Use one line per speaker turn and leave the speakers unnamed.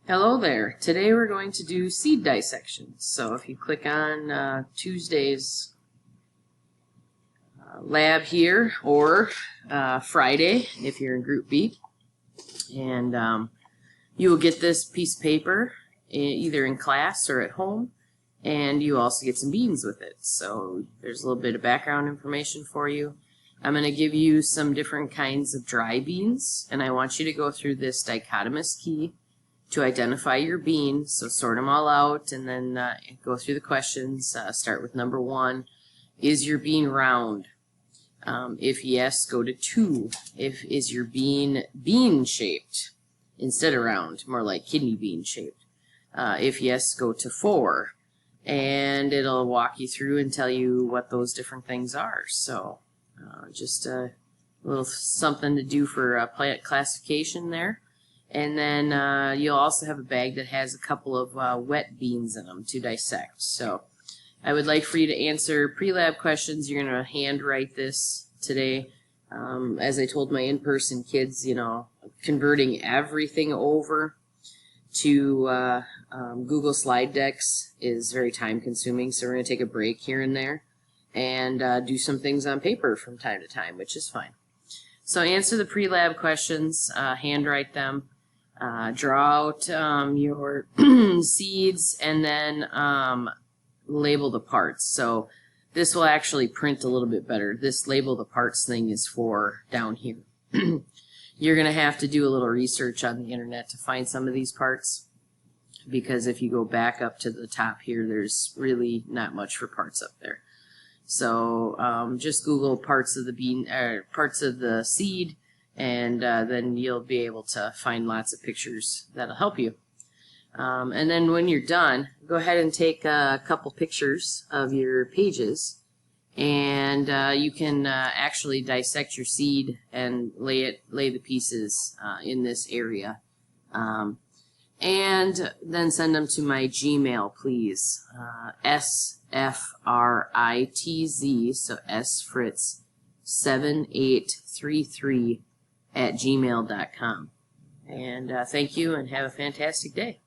Hello there. Today we're going to do seed dissection. So if you click on Tuesday's lab here, or Friday if you're in Group B, and you will get this piece of paper either in class or at home, and you also get some beans with it. So there's a little bit of background information for you. I'm going to give you some different kinds of dry beans, and I want you to go through this dichotomous key to identify your bean. So sort them all out and then go through the questions. Start with number 1. Is your bean round? If yes, go to 2. Is your bean bean-shaped instead of round, more like kidney bean-shaped? If yes, go to 4. And it'll walk you through and tell you what those different things are. So just a little something to do for plant classification there. And then you'll also have a bag that has a couple of wet beans in them to dissect. So I would like for you to answer pre-lab questions. You're going to handwrite this today. As I told my in-person kids, you know, converting everything over to Google slide decks is very time consuming. So we're going to take a break here and there and do some things on paper from time to time, which is fine. So answer the pre-lab questions, handwrite them. Draw out your seeds and then label the parts. So this will actually print a little bit better. This label the parts thing is for down here. You're going to have to do a little research on the internet to find some of these parts, because if you go back up to the top here, there's really not much for parts up there. So just Google parts of the bean, parts of the seed, and then you'll be able to find lots of pictures that'll help you. And then when you're done, go ahead and take a couple pictures of your pages, and you can actually dissect your seed and lay the pieces in this area. And then send them to my Gmail, please. SFRITZ, so sfritz7833 @gmail.com. And thank you, and have a fantastic day.